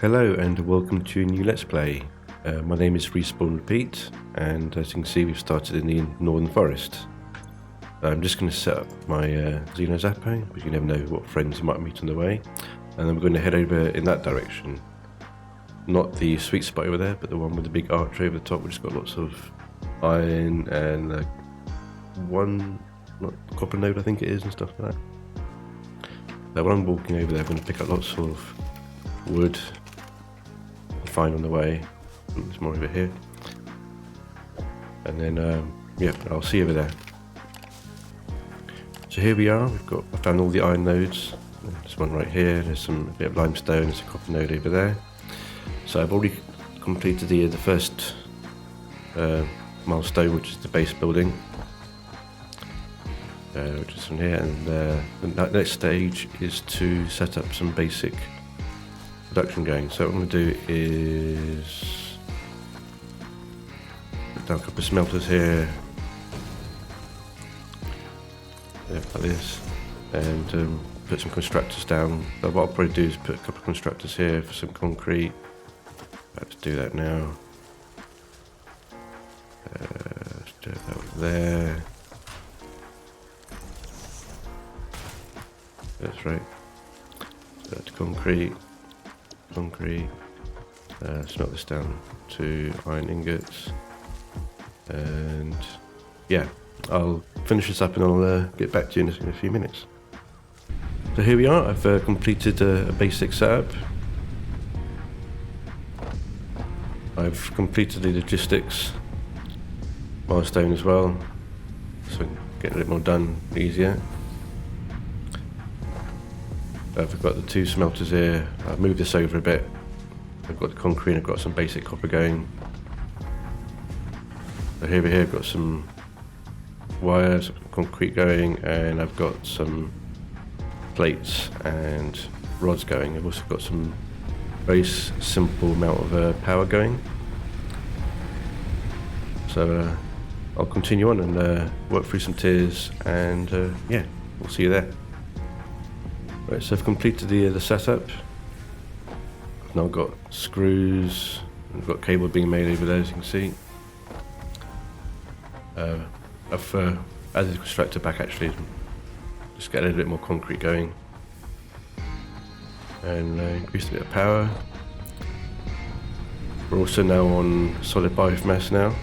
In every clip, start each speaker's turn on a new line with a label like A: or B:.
A: Hello and welcome to a new Let's Play. My name is Respawn Repeat, and as you can see we've started in the Northern Forest. I'm just going to set up my Xeno Zappo, because you never know what friends you might meet on the way, and then we're going to head over in that direction. Not the sweet spot over there, but the one with the big archway over the top, which has got lots of iron and one copper node I think it is and stuff like that. When I'm walking over there I'm going to pick up lots of wood find on the way. There's more over here, and then yeah, I'll see you over there. So here we are. I found all the iron nodes. There's one right here. There's a bit of limestone. There's a copper node over there. So I've already completed the first milestone, which is the base building, which is from here. And the next stage is to set up some basic production going. So what I'm going to do is put down a couple of smelters here, like this, and put some constructors down. But what I'll probably do is put a couple of constructors here for some concrete. Let's do that now. Let's do that over there. That's right. That's concrete. Smelt this down to iron ingots, and yeah, I'll finish this up and I'll get back to you in a few minutes. So here we are. I've completed a basic setup. I've completed the logistics milestone as well, so I can get a bit more done easier. I've got the two smelters here. I've moved this over a bit. I've got the concrete, I've got some basic copper going. So here I've got some wires, some concrete going, and I've got some plates and rods going. I've also got some very simple amount of power going. So I'll continue on and work through some tiers, and yeah, we'll see you there. Right, so I've completed the setup. I've now got screws, I've got cable being made over there, as you can see. I've added the constructor back actually, just get a little bit more concrete going, and increased a bit of power. We're also now on solid biomass now,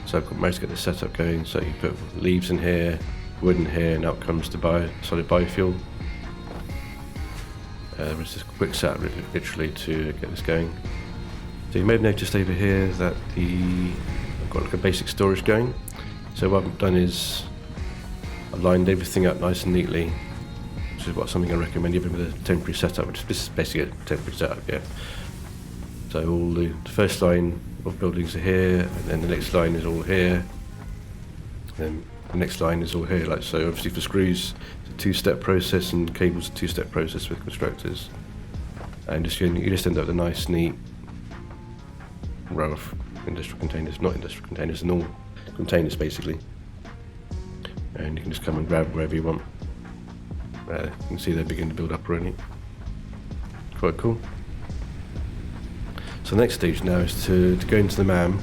A: so I've got managed to get the setup going. So you put leaves in here, wood in here, and out comes the solid biofuel. It's just a quick setup literally to get this going. So you may have noticed over here that I've got like a basic storage going. So what I've done is I've lined everything up nice and neatly, which is something I recommend even with a temporary setup, which this is basically a temporary setup, yeah. So all the first line of buildings are here, and then the next line is all here, and then the next line is all here, like so. Obviously for screws it's a two-step process, and cables a two-step process with constructors, and you just end up with a nice neat row of industrial containers, not industrial containers, normal containers basically, and you can just come and grab wherever you want. You can see they're beginning to build up already. Quite cool. So the next stage now is to go into the MAM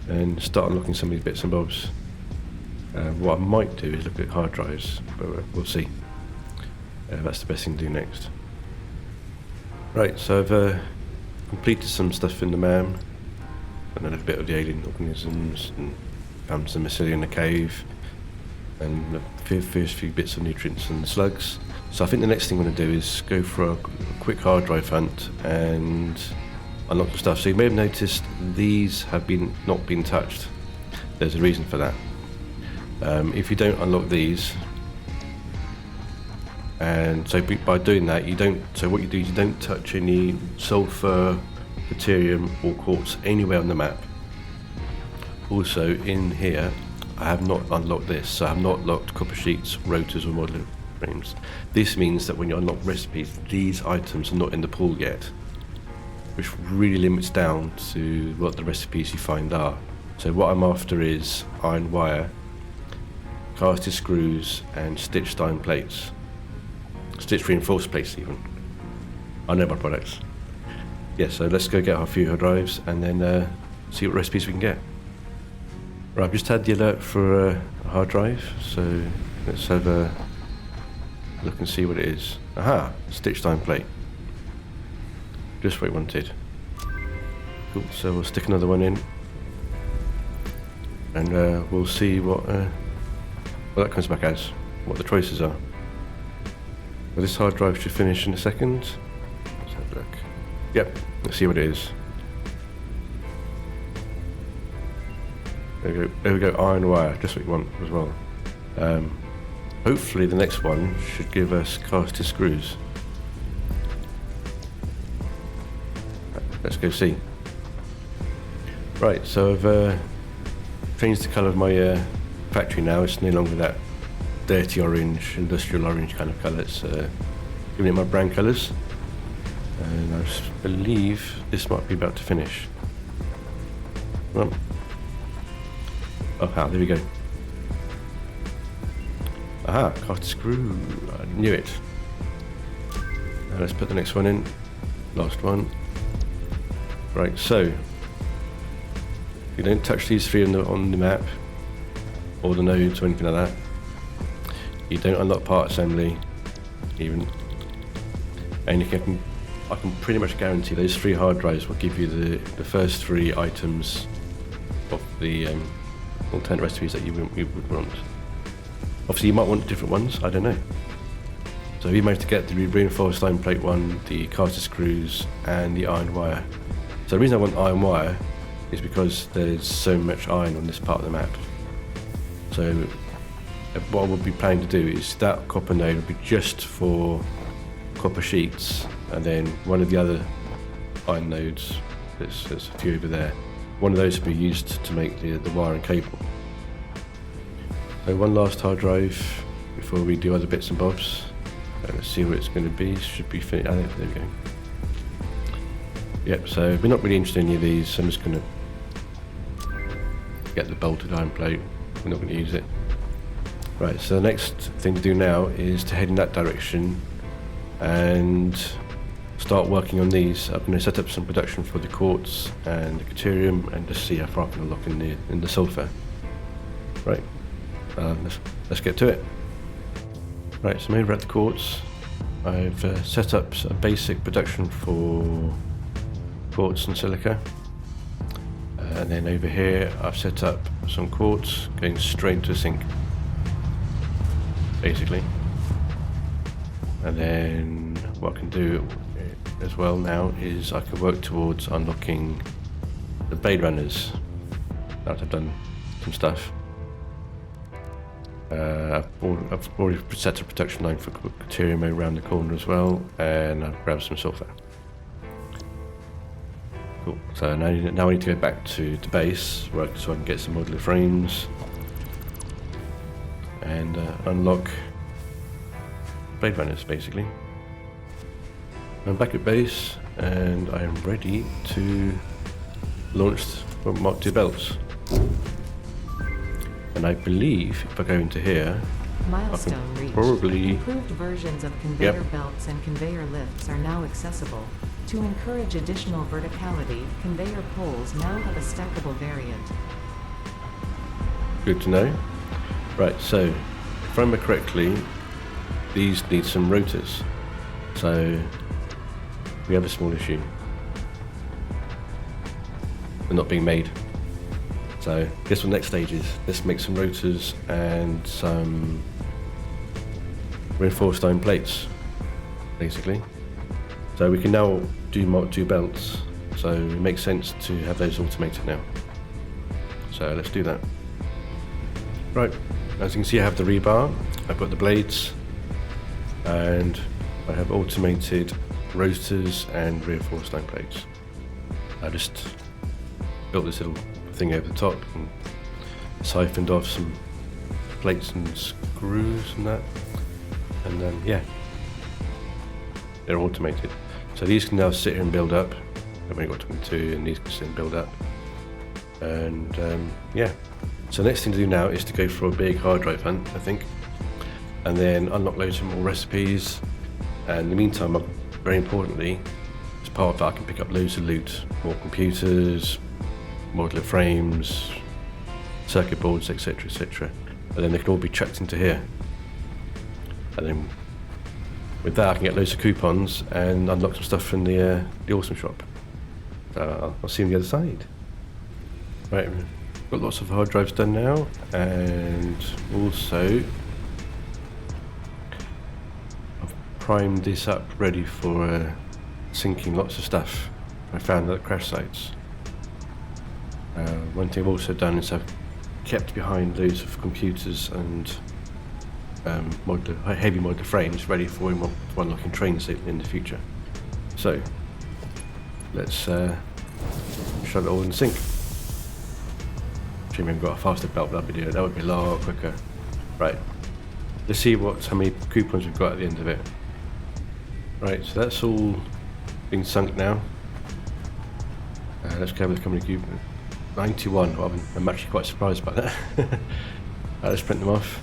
A: and start unlocking some of these bits and bobs. What I might do is look at hard drives, but we'll see. That's the best thing to do next. Right, so I've completed some stuff in the MAM, and then a bit of the alien organisms, and found some mycelia in the cave, and the first few bits of nutrients and slugs. So I think the next thing I'm going to do is go for a quick hard drive hunt and unlock the stuff. So you may have noticed these have not been touched. There's a reason for that. If you don't unlock these, and so by doing that, what you do is you don't touch any sulfur, deuterium or quartz anywhere on the map. Also in here, I have not unlocked this, so I have not locked copper sheets, rotors or modeling frames. This means that when you unlock recipes, these items are not in the pool yet, which really limits down to what the recipes you find are. So what I'm after is iron wire, casted screws and stitched iron plates. Stitched reinforced plates even. I know my products. Yeah, so let's go get our few hard drives and then see what recipes we can get. Right, I've just had the alert for a hard drive, so let's have a look and see what it is. Aha, stitch time plate. Just what we wanted. Cool, so we'll stick another one in and we'll see what that comes back as, what the choices are. Well, this hard drive should finish in a second. Let's have a look. Yep, let's see what it is. There we go, iron wire, just what we want as well. Hopefully the next one should give us caster screws. Let's go see. Right, so I've changed the colour of my factory now. It's no longer that dirty orange, industrial orange kind of colour. It's giving it my brand colours. And I believe this might be about to finish. Well, oh, there we go. Aha, caster screw. I knew it. Now let's put the next one in. Last one. Right, so you don't touch these three on the map or the nodes or anything like that. You don't unlock part assembly even, and I can pretty much guarantee those 3 hard drives will give you the first 3 items of the alternate recipes that you would want. Obviously you might want different ones, I don't know. So we managed to get the reinforced iron plate one, the caster screws and the iron wire. So the reason I want iron wire is because there's so much iron on this part of the map. So what I would be planning to do is that copper node would be just for copper sheets, and then one of the other iron nodes, there's a few over there, one of those would be used to make the wire and cable. So one last hard drive before we do other bits and bobs. Let's see what it's going to be. Should be finished. Oh, there we go. Yep, so we're not really interested in any of these, so I'm just going to get the bolted iron plate. We're not going to use it. Right, so the next thing to do now is to head in that direction and start working on these. I'm going to set up some production for the quartz and the deuterium and just see how far I can lock in the sulfur. Right, let's get to it. Right, so I'm over at the quartz. I've set up a basic production for quartz and silica. And then over here I've set up some quartz going straight to sink, basically. And then what I can do as well now is I can work towards unlocking the blade runners. Now that I've done some stuff. I've already set a production line for deuterium around the corner as well, and I've grabbed some sulfur. Cool. So now I need to go back to the base so I can get some modular frames and unlock blade runners, basically. I'm back at base and I am ready to launch Mark II belts. And I believe if I go into here,
B: Milestone reached.
A: Probably
B: improved versions of conveyor belts and conveyor lifts are now accessible. To encourage additional verticality, conveyor poles now have a stackable variant.
A: Good to know. Right, so if I remember correctly, these need some rotors. So we have a small issue. They're not being made. So guess what the next stage is? Let's make some rotors and some reinforced iron plates, basically. So we can now do Mark II belts, so it makes sense to have those automated now. So let's do that. Right, as you can see I have the rebar, I've got the blades, and I have automated rotors and reinforced iron plates. I just built this little thing over the top and siphoned off some plates and screws and that, and then yeah, they're automated. So these can now sit here and build up. I've only got 22 and these can sit and build up, and yeah. So the next thing to do now is to go for a big hard drive hunt, I think, and then unlock loads of more recipes. And in the meantime, I'll very importantly, as part of that I can pick up loads of loot, more computers, modular frames, circuit boards, etc, etc. And then they can all be chucked into here. And then with that I can get loads of coupons and unlock some stuff from the awesome shop. I'll see you on the other side. Right, got lots of hard drives done now, and also I've primed this up ready for syncing lots of stuff I found at crash sites. One thing I've also done is I've kept behind loads of computers and heavy modular frames ready for unlocking trains in the future. So let's shut it all in sync. If we've got a faster belt, that would be a lot quicker. Right, let's see how many coupons we've got at the end of it. Right, so that's all being sunk now. Let's go with how many coupons. 91. Well, I'm actually quite surprised by that. Let's print them off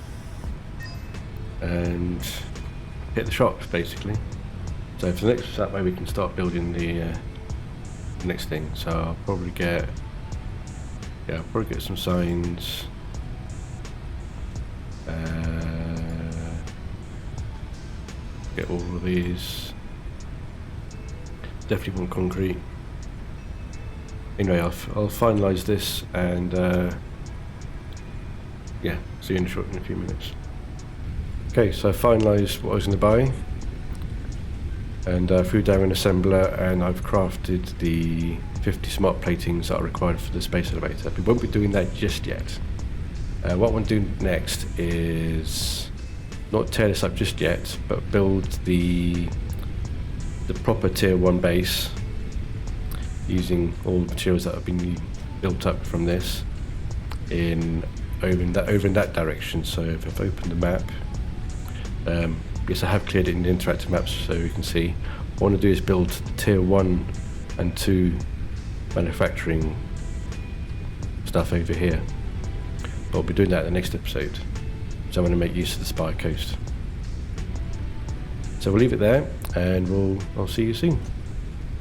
A: and hit the shops basically. So for the next, that way we can start building the next thing. So I'll probably get some signs. Get all of these. Definitely want concrete. Anyway, I'll finalise this and yeah, see you in a few minutes. Okay, so I finalised what I was going to buy and threw down an assembler, and I've crafted the 50 smart platings that are required for the space elevator. We won't be doing that just yet. What I want to do next is not tear this up just yet, but build the proper tier 1 base using all the materials that have been built up from this over in that direction. So if I've opened the map, yes, I have cleared it in the interactive maps so you can see. What I want to do is build tier 1 and 2 manufacturing stuff over here. But I'll be doing that in the next episode. So I'm going to make use of the Spire Coast. So we'll leave it there, and I'll see you soon.